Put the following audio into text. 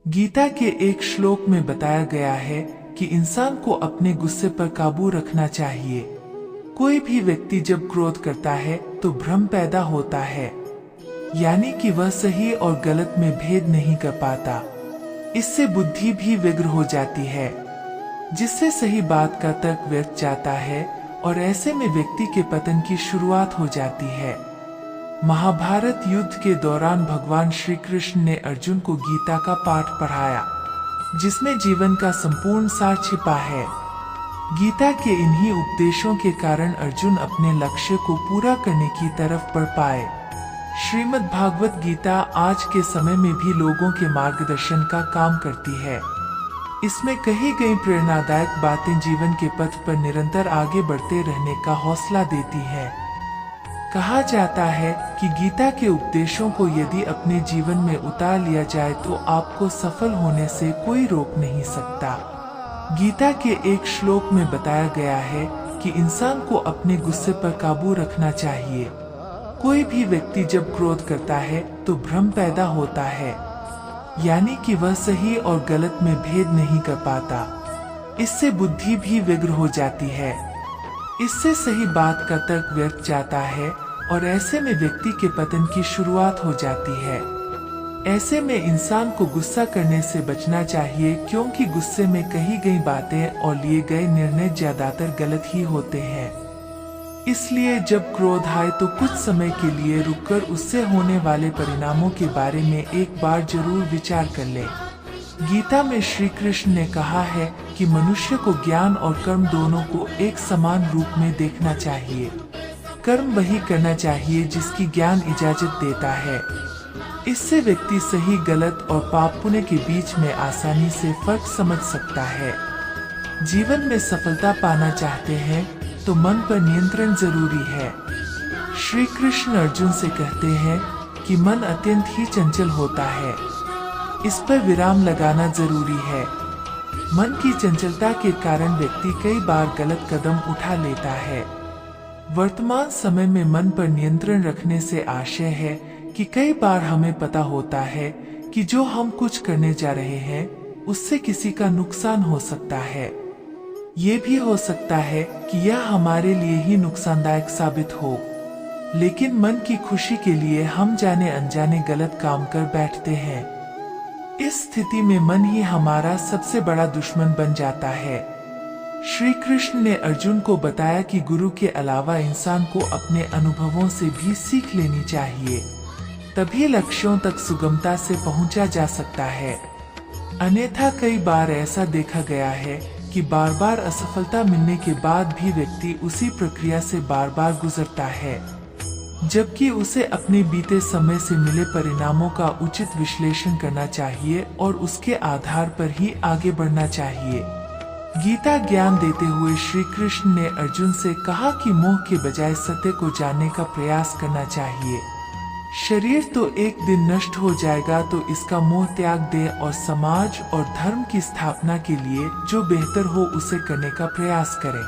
गीता के एक श्लोक में बताया गया है कि इंसान को अपने गुस्से पर काबू रखना चाहिए। कोई भी व्यक्ति जब क्रोध करता है तो भ्रम पैदा होता है, यानी कि वह सही और गलत में भेद नहीं कर पाता। इससे बुद्धि भी विग्र हो जाती है, जिससे सही बात का तर्क व्यर्थ जाता है और ऐसे में व्यक्ति के पतन की शुरुआत हो जाती है। महाभारत युद्ध के दौरान भगवान श्री कृष्ण ने अर्जुन को गीता का पाठ पढ़ाया, जिसमें जीवन का संपूर्ण सार छिपा है। गीता के इन्हीं उपदेशों के कारण अर्जुन अपने लक्ष्य को पूरा करने की तरफ बढ़ पाए। श्रीमद् भागवत गीता आज के समय में भी लोगों के मार्गदर्शन का काम करती है। इसमें कही गई प्रेरणादायक बातें जीवन के पथ पर निरंतर आगे बढ़ते रहने का हौसला देती हैं। कहा जाता है कि गीता के उपदेशों को यदि अपने जीवन में उतार लिया जाए तो आपको सफल होने से कोई रोक नहीं सकता। गीता के एक श्लोक में बताया गया है कि इंसान को अपने गुस्से पर काबू रखना चाहिए। कोई भी व्यक्ति जब क्रोध करता है तो भ्रम पैदा होता है, यानी कि वह सही और गलत में भेद नहीं कर पाता। इससे बुद्धि भी विग्र हो जाती है, इससे सही बात का तर्क व्यर्थ जाता है और ऐसे में व्यक्ति के पतन की शुरुआत हो जाती है। ऐसे में इंसान को गुस्सा करने से बचना चाहिए, क्योंकि गुस्से में कही गई बातें और लिए गए निर्णय ज्यादातर गलत ही होते हैं। इसलिए जब क्रोध आए तो कुछ समय के लिए रुककर उससे होने वाले परिणामों के बारे में एक बार जरूर विचार कर ले। गीता में श्री कृष्ण ने कहा है कि मनुष्य को ज्ञान और कर्म दोनों को एक समान रूप में देखना चाहिए। कर्म वही करना चाहिए जिसकी ज्ञान इजाजत देता है। इससे व्यक्ति सही गलत और पाप पुण्य के बीच में आसानी से फर्क समझ सकता है। जीवन में सफलता पाना चाहते हैं तो मन पर नियंत्रण जरूरी है। श्री कृष्ण अर्जुन से कहते हैं कि मन अत्यंत ही चंचल होता है, इस पर विराम लगाना जरूरी है। मन की चंचलता के कारण व्यक्ति कई बार गलत कदम उठा लेता है। वर्तमान समय में मन पर नियंत्रण रखने से आशय है कि कई बार हमें पता होता है कि जो हम कुछ करने जा रहे हैं उससे किसी का नुकसान हो सकता है। ये भी हो सकता है कि यह हमारे लिए ही नुकसानदायक साबित हो, लेकिन मन की खुशी के लिए हम जाने अनजाने गलत काम कर बैठते हैं। इस स्थिति में मन ही हमारा सबसे बड़ा दुश्मन बन जाता है। श्री कृष्ण ने अर्जुन को बताया कि गुरु के अलावा इंसान को अपने अनुभवों से भी सीख लेनी चाहिए, तभी लक्ष्यों तक सुगमता से पहुंचा जा सकता है। अन्यथा कई बार ऐसा देखा गया है कि बार बार असफलता मिलने के बाद भी व्यक्ति उसी प्रक्रिया से बार बार गुजरता है, जबकि उसे अपने बीते समय से मिले परिणामों का उचित विश्लेषण करना चाहिए और उसके आधार पर ही आगे बढ़ना चाहिए। गीता ज्ञान देते हुए श्री कृष्ण ने अर्जुन से कहा कि मोह के बजाय सत्य को जानने का प्रयास करना चाहिए। शरीर तो एक दिन नष्ट हो जाएगा, तो इसका मोह त्याग दे और समाज और धर्म की स्थापना के लिए जो बेहतर हो उसे करने का प्रयास करें।